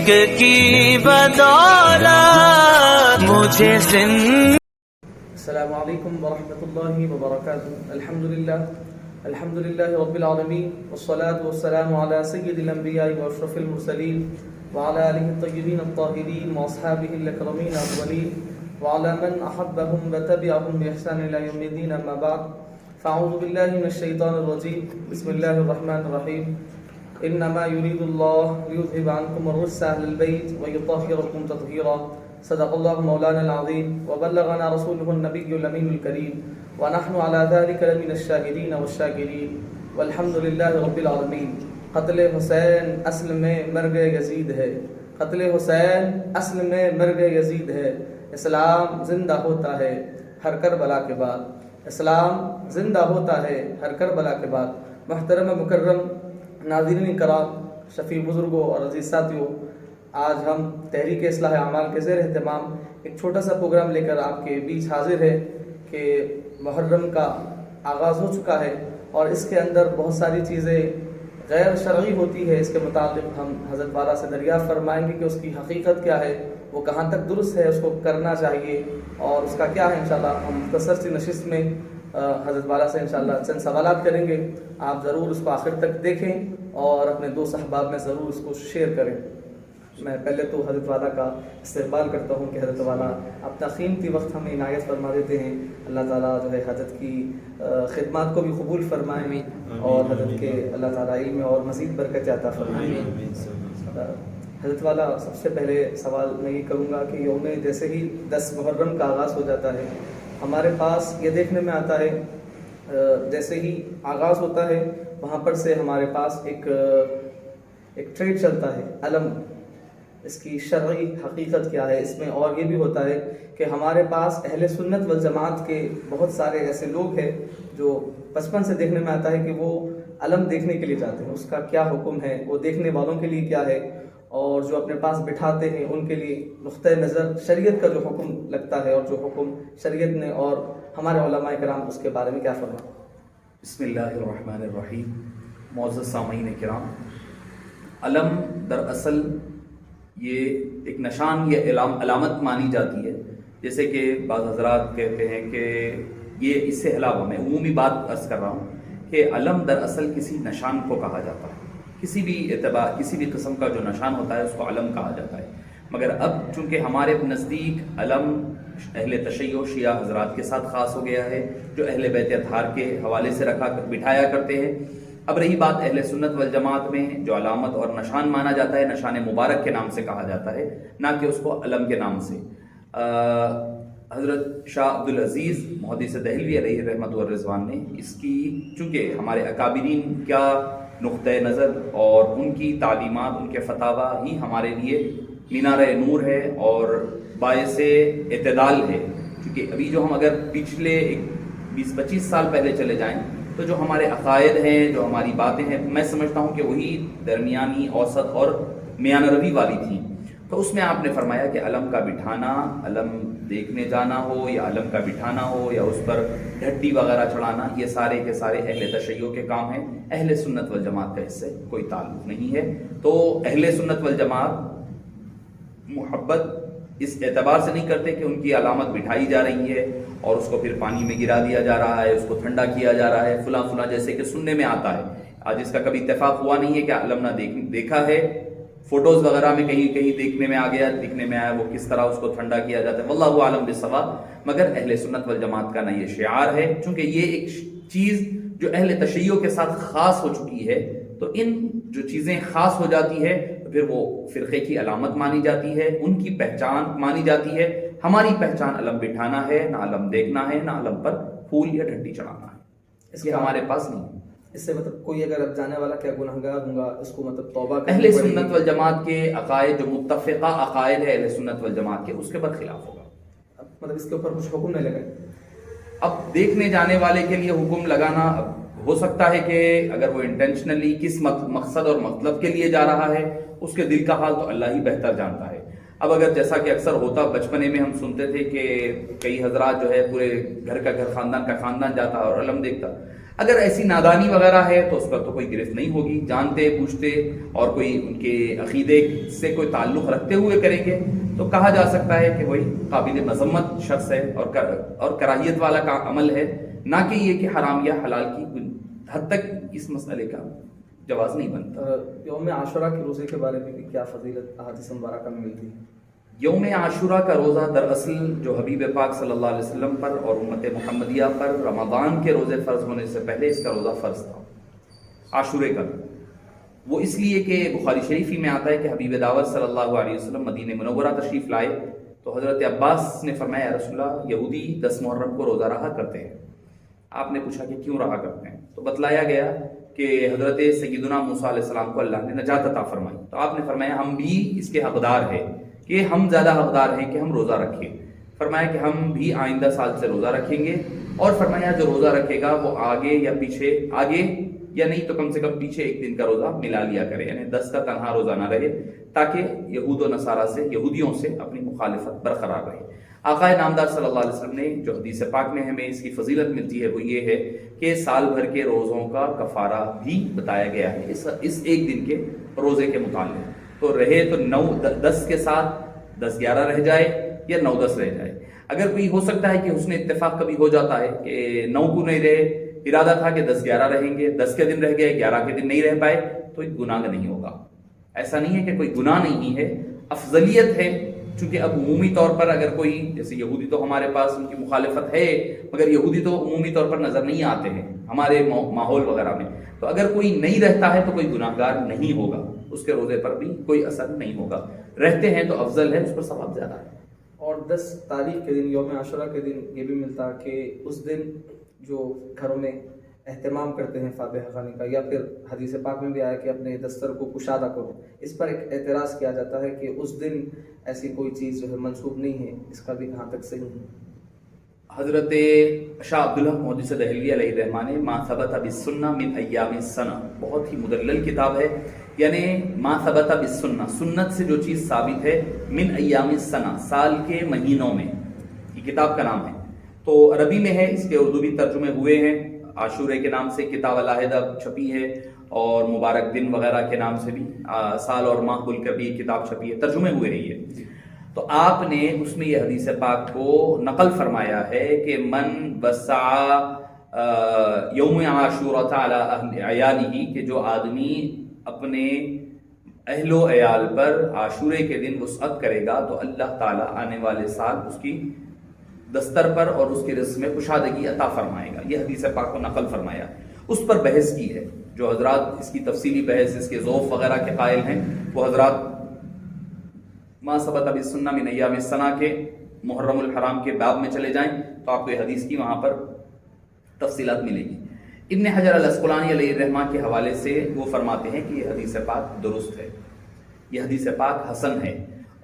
عشق کی بدولت مجھے السلام علیکم ورحمۃ اللہ وبرکاتہ. الحمد للہ رب العالمین والصلاة والسلام علی سید الانبیاء واشرف المرسلین وعلى آلہ الطیبین الطاہرین واصحابہ الاکرمین الاولین وعلى من احبهم وتبعهم بإحسان الى یوم الدین. اما بعد فاعوذ باللہ من الشیطان الرجیم. بسم اللہ الرحمن الرحیم. انما يريد الله ليذهب عنكم الرجس اهل البيت ويطهركم تطهيرا. صدق الله مولانا العظيم وبلغنا رسوله النبي الامين الكريم ونحن على ذلك لمن الشاهدين والشاكرين والحمد لله رب العالمين. قتل حسین اصل میں مرگ یزید ہے. قتل حسین اصل میں مرگ یزید ہے. اسلام زندہ ہوتا ہے ہر کربلا کے بعد. اسلام زندہ ہوتا ہے ہر کربلا کے بعد. محترم مکرم ناظرین کرام، شفیع بزرگوں اور عزیز ساتھیوں، آج ہم تحریک اصلاح اعمال کے زیر اہتمام ایک چھوٹا سا پروگرام لے کر آپ کے بیچ حاضر ہے کہ محرم کا آغاز ہو چکا ہے اور اس کے اندر بہت ساری چیزیں غیر شرعی ہوتی ہے. اس کے متعلق ہم حضرت والا سے دریافت فرمائیں گے کہ اس کی حقیقت کیا ہے، وہ کہاں تک درست ہے، اس کو کرنا چاہیے اور اس کا کیا ہے. انشاءاللہ ہم مختصر سی نشست میں حضرت والا سے انشاءاللہ چند سوالات کریں گے. آپ ضرور اس کو آخر تک دیکھیں اور اپنے دوست احباب میں ضرور اس کو شیئر کریں. میں پہلے تو حضرت والا کا استقبال کرتا ہوں کہ حضرت والا اپنا قیمتی وقت ہمیں عنایت فرما دیتے ہیں. اللہ تعالیٰ جو ہے حضرت کی خدمات کو بھی قبول فرمائیں اور حضرت کے اللہ تعالیٰ علم میں اور مزید برکت عطا فرمائیں. حضرت والا، سب سے پہلے سوال میں یہ کروں گا کہ یوم جیسے ہی 10 محرم کا آغاز ہو جاتا ہے، ہمارے پاس یہ دیکھنے میں آتا ہے جیسے ہی آغاز ہوتا ہے وہاں پر سے ہمارے پاس ایک ٹریڈ چلتا ہے، علم. اس کی شرعی حقیقت کیا ہے اس میں؟ اور یہ بھی ہوتا ہے کہ ہمارے پاس اہل سنت والجماعت کے بہت سارے ایسے لوگ ہیں جو بچپن سے دیکھنے میں آتا ہے کہ وہ علم دیکھنے کے لیے جاتے ہیں. اس کا کیا حکم ہے، وہ دیکھنے والوں کے لیے کیا ہے، اور جو اپنے پاس بٹھاتے ہیں ان کے لیے نقطۂ نظر شریعت کا جو حکم لگتا ہے اور جو حکم شریعت نے اور ہمارے علماء کرام اس کے بارے میں کیا فرمائیں؟ بسم اللہ الرحمن الرحیم. معزز سامعین کرام، علم دراصل یہ ایک نشان یا علامت مانی جاتی ہے. جیسے کہ بعض حضرات کہتے ہیں کہ یہ اس سے علاوہ میں عمومی بات عرض کر رہا ہوں کہ علم دراصل کسی نشان کو کہا جاتا ہے. کسی بھی قسم کا جو نشان ہوتا ہے اس کو علم کہا جاتا ہے. مگر اب چونکہ ہمارے نزدیک علم اہل تشیع شیعہ حضرات کے ساتھ خاص ہو گیا ہے جو اہل بیت اطہار کے حوالے سے بٹھایا کرتے ہیں. اب رہی بات اہل سنت والجماعت میں جو علامت اور نشان مانا جاتا ہے، نشان مبارک کے نام سے کہا جاتا ہے، نہ کہ اس کو علم کے نام سے. حضرت شاہ عبدالعزیز محدث دہلوی علیہ رحمت والرضوان نے اس کی، چونکہ ہمارے اکابرین کیا نقطۂ نظر اور ان کی تعلیمات، ان کے فتاویٰ ہی ہمارے لیے مینار نور ہے اور باعث اعتدال ہے. کیونکہ ابھی جو ہم اگر پچھلے 20-25 سال پہلے چلے جائیں تو جو ہمارے عقائد ہیں، جو ہماری باتیں ہیں، میں سمجھتا ہوں کہ وہی درمیانی، اوسط اور میانہ روی والی تھیں. تو اس میں آپ نے فرمایا کہ علم کا بٹھانا، علم دیکھنے جانا ہو یا علم کا بٹھانا ہو یا اس پر ڈھٹی وغیرہ چڑھانا، یہ سارے کے سارے اہل تشیع کے کام ہیں. اہل سنت والجماعت کا اس سے کوئی تعلق نہیں ہے. تو اہل سنت والجماعت محبت اس اعتبار سے نہیں کرتے کہ ان کی علامت بٹھائی جا رہی ہے اور اس کو پھر پانی میں گرا دیا جا رہا ہے، اس کو ٹھنڈا کیا جا رہا ہے فلاں فلاں، جیسے کہ سننے میں آتا ہے. آج اس کا کبھی اتفاق ہوا نہیں ہے کہ علم نہ دیکھا ہے. فوٹوز وغیرہ میں کہیں دیکھنے میں آیا وہ کس طرح اس کو ٹھنڈا کیا جاتا ہے. واللہ عالم بالصواب. مگر اہل سنت والجماعت کا نہ یہ شعار ہے، چونکہ یہ ایک چیز جو اہل تشیع کے ساتھ خاص ہو چکی ہے، تو ان جو چیزیں خاص ہو جاتی ہے پھر وہ فرقے کی علامت مانی جاتی ہے، ان کی پہچان مانی جاتی ہے. ہماری پہچان علم بٹھانا ہے، نہ علم دیکھنا ہے، نہ علم پر پھول یا ڈھٹی چڑھانا ہے. اس کے ہمارے پاس نہیں. اس سے مطلب کوئی اگر اب جانے والا کیا گنہگار ہوں گا، اس کو مطلب توبہ اہل سنت والجماعت کے عقائد جو متفقہ عقائد ہے اہل سنت والجماعت کے، اس کے برخلاف ہوگا. مطلب اس کے اوپر کچھ حکم نہیں لگائے. اب دیکھنے جانے والے کے لیے حکم لگانا ہو سکتا ہے کہ اگر وہ انٹینشنلی کس مقصد اور مطلب کے لیے جا رہا ہے، اس کے دل کا حال تو اللہ ہی بہتر جانتا ہے. اب اگر جیسا کہ اکثر ہوتا، بچپنے میں ہم سنتے تھے کہ کئی حضرات جو ہے پورے گھر کا گھر، خاندان کا خاندان جاتا اور علم دیکھتا. اگر ایسی نادانی وغیرہ ہے تو اس پر تو کوئی گرفت نہیں ہوگی، جانتے پوچھتے اور کوئی ان کے عقیدے سے کوئی تعلق رکھتے ہوئے کریں گے تو کہا جا سکتا ہے کہ وہی قابل مذمت شخص ہے اور کراہیت والا کا عمل ہے، نہ کہ یہ کہ حرام یا حلال کی حد تک اس مسئلے کا جواز نہیں بنتا۔ یوم عاشورہ کے روزے کے بارے میں بھی کیا فضیلت احادیث مبارکہ میں ملتی ہے؟ یوم عاشورہ کا روزہ دراصل جو حبیب پاک صلی اللہ علیہ وسلم پر اور امت محمدیہ پر رمضان کے روزے فرض ہونے سے پہلے اس کا روزہ فرض تھا، عاشورے کا۔ وہ اس لیے کہ بخاری شریفی میں آتا ہے کہ حبیب دعوت صلی اللہ علیہ وسلم مدینہ منورہ تشریف لائے تو حضرت عباس نے فرمایا یا رسول اللہ، یہودی 10 محرم کو روزہ رہا کرتے ہیں۔ آپ نے پوچھا کہ کیوں رہا کرتے ہیں؟ تو بتلایا گیا کہ حضرت سیدنا موسیٰ علیہ السلام کو اللہ نے نجات عطا فرمائی، تو آپ نے فرمایا ہم بھی اس کے حقدار ہیں کہ ہم زیادہ حقدار ہیں کہ ہم روزہ رکھیں۔ فرمایا کہ ہم بھی آئندہ سال سے روزہ رکھیں گے، اور فرمایا جو روزہ رکھے گا وہ آگے یا پیچھے، آگے یا نہیں تو کم سے کم پیچھے ایک دن کا روزہ ملا لیا کرے، یعنی 10 کا تنہا روزہ نہ رہے، تاکہ یہود و نصارہ سے، یہودیوں سے اپنی مخالفت برقرار رہے۔ آقا نامدار صلی اللہ علیہ وسلم نے جو حدیث پاک میں ہمیں اس کی فضیلت ملتی ہے وہ یہ ہے کہ سال بھر کے روزوں کا کفارہ بھی بتایا گیا ہے اس ایک دن کے روزے کے متعلق۔ تو رہے تو 9-10 کے ساتھ 10-11 رہ جائے یا 9-10 رہ جائے۔ اگر کوئی ہو سکتا ہے کہ حسن اتفاق کبھی ہو جاتا ہے کہ 9 کو نہیں رہے، ارادہ تھا کہ 10-11 رہیں گے، 10 کے دن رہ گئے، 11 کے دن نہیں رہ پائے، تو ایک گناہ نہیں ہوگا۔ ایسا نہیں ہے کہ کوئی گناہ نہیں ہے، افضلیت ہے، چونکہ اب عمومی طور پر اگر کوئی، جیسے یہودی تو ہمارے پاس ان کی مخالفت ہے، مگر یہودی تو عمومی طور پر نظر نہیں آتے ہیں ہمارے ماحول وغیرہ میں، تو اگر کوئی نہیں رہتا ہے تو کوئی گناہ گار نہیں ہوگا، اس کے روزے پر بھی کوئی اثر نہیں ہوگا، رہتے ہیں تو افضل ہے، اس پر ثواب زیادہ ہے۔ اور 10 تاریخ کے دن، یوم عاشورہ کے دن یہ بھی ملتا کہ اس دن جو گھروں میں اہتمام کرتے ہیں فاتحہ خوانی کا، یا پھر حدیث پاک میں بھی آیا کہ اپنے دستر کو کشادہ کرو، اس پر ایک اعتراض کیا جاتا ہے کہ اس دن ایسی کوئی چیز جو ہے منسوخ نہیں ہے، اس کا بھی کہاں تک صحیح ہے؟ حضرت شاہ عبداللہ محدث دہلوی علیہ الرحمہ ما ثبت بالسنہ من ایام السنہ، بہت ہی مدلل کتاب ہے، یعنی ما ثبت بالسنہ، سنت سے جو چیز ثابت ہے، من ایام السنہ، سال کے مہینوں میں، یہ کتاب کا نام ہے۔ تو عربی میں ہے، اس کے اردو بھی ترجمے ہوئے ہیں، عاشورے کے نام سے کتاب علیحدہ چھپی ہے، اور مبارک دن وغیرہ کے نام سے بھی سال اور ماہ بول کر بھی یہ کتاب چھپی ہے، ترجمے ہوئے ہیں یہ۔ تو آپ نے اس میں یہ حدیث پاک کو نقل فرمایا ہے کہ من وسع یوم عاشورہ علی عیالہ، کہ جو آدمی اپنے اہل و عیال پر عاشورے کے دن وسعت کرے گا تو اللہ تعالیٰ آنے والے سال اس کی دستر پر اور اس کی رزق میں کشادگی عطا فرمائے گا، یہ حدیث پاک کو نقل فرمایا۔ اس پر بحث کی ہے، جو حضرات اس کی تفصیلی بحث، اس کے ذوف وغیرہ کے قائل ہیں، وہ حضرات ما ثبت بالسنہ من ایام السنہ کے محرم الحرام کے باب میں چلے جائیں تو آپ کو یہ حدیث کی وہاں پر تفصیلات ملے گی۔ ابن حجر الاسقلانی علیہ الرحمہ کے حوالے سے وہ فرماتے ہیں کہ یہ حدیث پاک درست ہے، یہ حدیث پاک حسن ہے،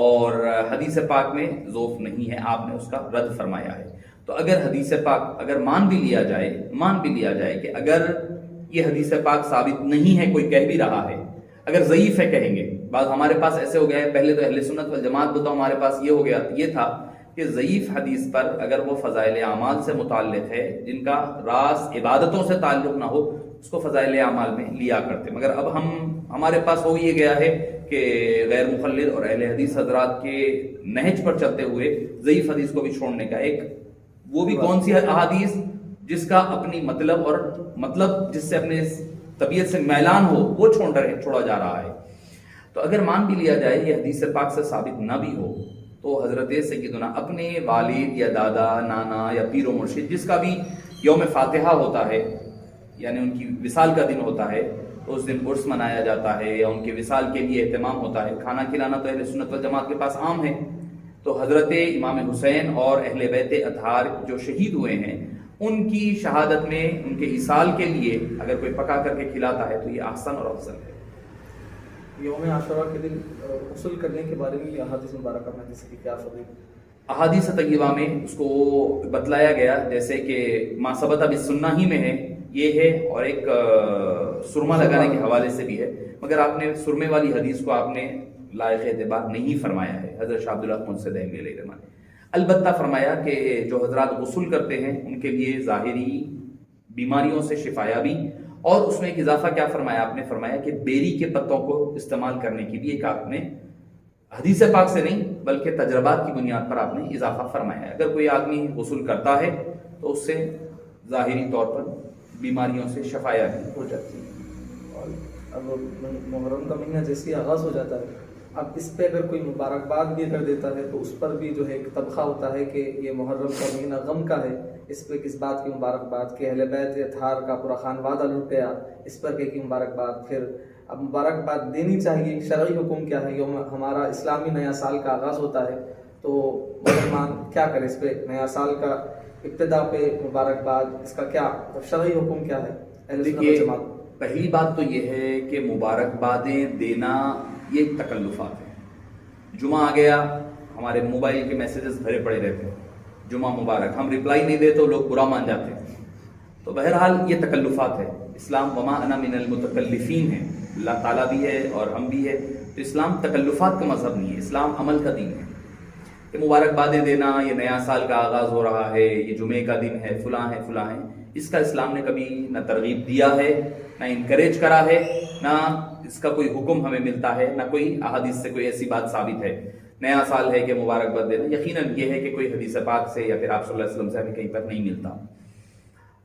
اور حدیث پاک میں ضعف نہیں ہے، آپ نے اس کا رد فرمایا ہے۔ تو اگر حدیث پاک اگر مان بھی لیا جائے کہ اگر یہ حدیث پاک ثابت نہیں ہے، کوئی کہہ بھی رہا ہے، اگر ضعیف ہے کہیں گے، بعض ہمارے پاس ایسے ہو گیا ہے، پہلے تو اہل سنت والجماعت بتاؤ ہمارے پاس یہ تھا کہ ضعیف حدیث پر اگر وہ فضائل اعمال سے متعلق ہے، جن کا راز عبادتوں سے تعلق نہ ہو، اس کو فضائل اعمال میں لیا کرتے، مگر اب ہمارے پاس ہو یہ گیا ہے کہ غیر مخلد اور اہل حدیث حضرات کے نہج پر چلتے ہوئے ضعیف حدیث کو بھی چھوڑنے کا ایک، وہ بھی کون سی احادیث جس کا اپنی مطلب جس سے اپنے طبیعت سے میلان ہو وہ چھوڑا جا رہا ہے۔ تو اگر مان بھی لیا جائے یہ حدیث پاک سے ثابت نہ بھی ہو تو حضرت سیدنا اپنے والد یا دادا نانا یا پیر و مرشد جس کا بھی یوم فاتحہ ہوتا ہے، یعنی ان کی وصال کا دن ہوتا ہے، تو اس دن عرس منایا جاتا ہے یا ان کے وصال کے لیے اہتمام ہوتا ہے، کھانا کھلانا تو اہل سنت والجماعت کے پاس عام ہے۔ تو حضرت امام حسین اور اہل بیت اطہار جو شہید ہوئے ہیں، ان کی شہادت میں ان کے ایصال کے لیے اگر کوئی پکا کر کے کھلاتا ہے تو یہ احسن اور افضل ہے۔ یوم عاشورہ کے دن غسل کرنے کے بارے میں احادیث مبارکہ میں جس کی کیا فضیلت؟ احادیث طیبہ میں اس کو بتلایا گیا، جیسے کہ ما ثبت بالسنہ ہی میں ہے یہ ہے، اور ایک سرما لگانے کے حوالے سے بھی ہے، مگر آپ نے سرمے والی حدیث کو آپ نے لائق اعتبار نہیں فرمایا ہے۔ حضرت شاہ عبداللہ محدث دہلوی علیہ الرحمہ نے البتہ فرمایا کہ جو حضرات غسل کرتے ہیں ان کے لیے ظاہری بیماریوں سے شفایابی، اور اس میں ایک اضافہ کیا فرمایا آپ نے؟ فرمایا کہ بیری کے پتوں کو استعمال کرنے کی بھی ایک آپ نے حدیث پاک سے نہیں بلکہ تجربات کی بنیاد پر آپ نے اضافہ فرمایا ہے۔ اگر کوئی آدمی غسل کرتا ہے تو اس سے ظاہری طور پر بیماریوں سے شفایابی ہو جاتی ہے۔ اور اب محرم کا مہینہ جیسے آغاز ہو جاتا ہے، اب اس پہ اگر کوئی مبارکباد بھی کر دیتا ہے تو اس پر بھی جو ہے ایک طبقہ ہوتا ہے کہ یہ محرم کا مہینہ غم کا ہے، اس پہ کس بات کی مبارکباد کہ اہل بیت اطہار کا پورا خانوادہ لٹ گیا، اس پر کی مبارکباد۔ پھر اب مبارکباد دینی چاہیے، شرعی حکم کیا ہے؟ یوم ہمارا اسلامی نیا سال کا آغاز ہوتا ہے تو مسلمان کیا کرے؟ اس پہ نیا سال کا ابتدا پہ مبارکباد، اس کا کیا شرعی حکم کیا ہے اہل سنت و جماعت؟ پہلی بات تو یہ ہے کہ مبارکبادیں دینا یہ ایک تکلفات ہے۔ جمعہ آ گیا، ہمارے موبائل کے میسیجز بھرے پڑے رہتے ہیں، جمعہ مبارک، ہم رپلائی نہیں دے تو لوگ برا مان جاتے ہیں۔ تو بہرحال یہ تکلفات ہے۔ اسلام وما انا من المتکلفین ہے، اللہ تعالیٰ بھی ہے اور ہم بھی ہے، تو اسلام تکلفات کا مذہب نہیں ہے، اسلام عمل کا دین ہے۔ کہ مبارکبادیں دینا، یہ نیا سال کا آغاز ہو رہا ہے، یہ جمعے کا دن ہے، فلاں ہے فلاں ہے، اس کا اسلام نے کبھی نہ ترغیب دیا ہے، نہ انکریج کرا ہے، نہ اس کا کوئی حکم ہمیں ملتا ہے، نہ کوئی احادیث سے کوئی ایسی بات ثابت ہے۔ نیا سال ہے کہ مبارکباد دینا، یقیناً یہ ہے کہ کوئی حدیث پاک سے یا پھر آپ صلی اللہ علیہ وسلم سے ہمیں کہیں پر نہیں ملتا۔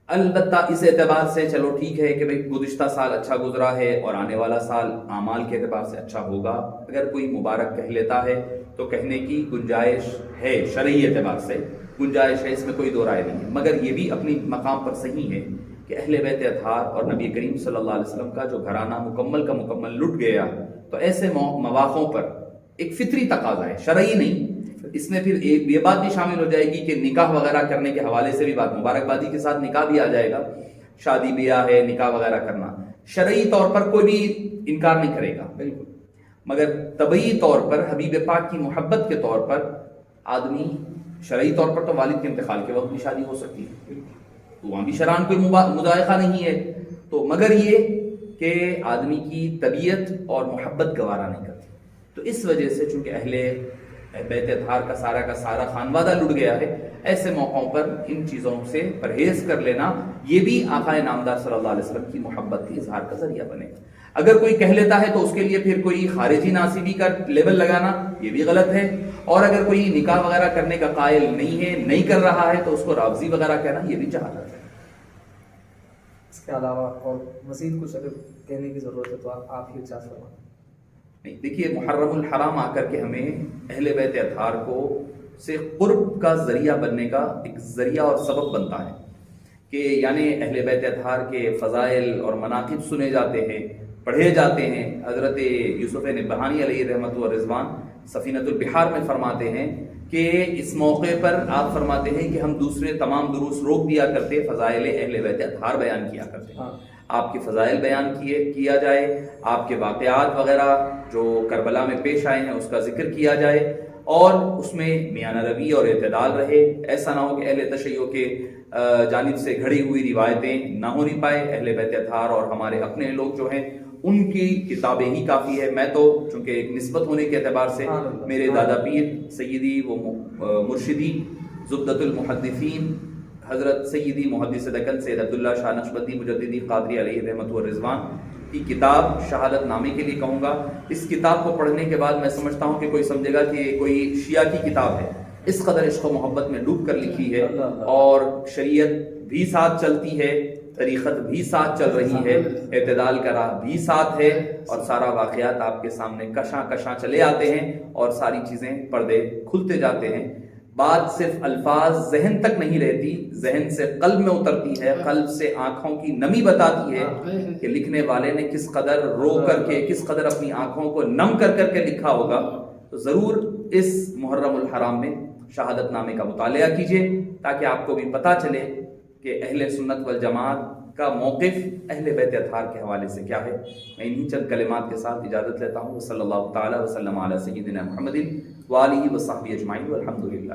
البتہ اس اعتبار سے چلو ٹھیک ہے کہ بھئی گزشتہ سال اچھا گزرا ہے اور آنے والا سال اعمال کے اعتبار سے اچھا ہوگا، اگر کوئی مبارک کہہ لیتا ہے تو کہنے کی گنجائش ہے، شرعی اعتبار سے گنجائش ہے، اس میں کوئی دو رائے نہیں ہے، مگر یہ بھی اپنی مقام پر صحیح ہے کہ اہل بیت اطہار اور نبی کریم صلی اللہ علیہ وسلم کا جو گھرانہ مکمل کا مکمل لٹ گیا، تو ایسے مواقعوں پر ایک فطری تقاضا ہے، شرعی نہیں۔ اس میں پھر ایک یہ بات بھی شامل ہو جائے گی کہ نکاح وغیرہ کرنے کے حوالے سے بھی بات، مبارکبادی کے ساتھ نکاح بھی آ جائے گا، شادی بیاہ ہے، نکاح وغیرہ کرنا شرعی طور پر کوئی بھی انکار نہیں کرے گا، بالکل، مگر طبعی طور پر حبیب پاک کی محبت کے طور پر آدمی، شرعی طور پر تو والد کے انتقال کے وقت بھی شادی ہو سکتی ہے، تو وہاں بھی شرعاً کوئی مضائقہ نہیں ہے، تو مگر یہ کہ آدمی کی طبیعت اور محبت گوارا نہیں کرتی، تو اس وجہ سے چونکہ اہل بیت اطہار کا سارا خانوادہ لٹ گیا ہے، ایسے موقعوں پر ان چیزوں سے پرہیز کر لینا یہ بھی آقا نامدار صلی اللہ علیہ وسلم کی محبت کے اظہار کا ذریعہ بنے گا۔ اگر کوئی کہہ لیتا ہے تو اس کے لیے پھر کوئی خارجی ناصبی کا لیبل لگانا یہ بھی غلط ہے، اور اگر کوئی نکاح وغیرہ کرنے کا قائل نہیں ہے، نہیں کر رہا ہے، تو اس کو رافضی وغیرہ کہنا یہ بھی جہالت ہے۔ اس کے علاوہ اور مزید کچھ اگر کہنے کی ضرورت ہے تو آپ ہی ارشاد فرمائیں۔ نہیں، دیکھیے محرم الحرام آ کر کے ہمیں اہل بیت اطہار کو سے قرب کا ذریعہ بننے کا ایک ذریعہ اور سبب بنتا ہے کہ یعنی اہل بیت اطہار کے فضائل اور مناقب سنے جاتے ہیں، پڑھے جاتے ہیں۔ حضرت یوسف نبہانی علیہ رحمت و رضوان سفینۃ البحار میں فرماتے ہیں کہ اس موقع پر آپ فرماتے ہیں کہ ہم دوسرے تمام دروس روک دیا کرتے، فضائل اہل بیت اطہار بیان کیا کرتے، آپ کے فضائل بیان کیا جائے، آپ کے واقعات وغیرہ جو کربلا میں پیش آئے ہیں اس کا ذکر کیا جائے، اور اس میں میانہ روی اور اعتدال رہے۔ ایسا نہ ہو کہ اہل تشیع کے جانب سے گھڑی ہوئی روایتیں نہ ہونی پائے۔ اہل بیت اطہار اور ہمارے اپنے لوگ جو ہیں ان کی کتابیں ہی کافی ہے۔ میں تو چونکہ ایک نسبت ہونے کے اعتبار سے میرے دادا پیر سیدی و مرشدی زبدۃ المحدثین حضرت سیدی محدث دکن سید عبداللہ شاہ نقشبندی مجددی قادری علیہ رحمت و رضوان کی کتاب شہادت نامے کے لیے کہوں گا، اس کتاب کو پڑھنے کے بعد میں سمجھتا ہوں کہ کوئی سمجھے گا کہ کوئی شیعہ کی کتاب ہے، اس قدر عشق و محبت میں ڈوب کر لکھی ہے، اور شریعت بھی ساتھ چلتی ہے، طریقت بھی ساتھ چل رہی ہے، اعتدال کا راہ بھی ساتھ ہے، اور سارا واقعات آپ کے سامنے کشاں کشاں چلے آتے ہیں، اور ساری چیزیں پردے کھلتے جاتے ہیں۔ بات صرف الفاظ ذہن تک نہیں رہتی، ذہن سے قلب میں اترتی ہے، قلب سے آنکھوں کی نمی بتاتی ہے کہ لکھنے والے نے کس قدر رو کر کے، کس قدر اپنی آنکھوں کو نم کر کر کے لکھا ہوگا۔ تو ضرور اس محرم الحرام میں شہادت نامے کا مطالعہ کیجیے تاکہ آپ کو بھی پتہ چلے کہ اہل سنت والجماعت کا موقف اہل بیت اطہار کے حوالے سے کیا ہے۔ میں انہی چند کلمات کے ساتھ اجازت لیتا ہوں۔ صلی اللہ تعالی وسلم علی سیدنا محمد وآلہ وصحبہ اجمعین والحمد للہ۔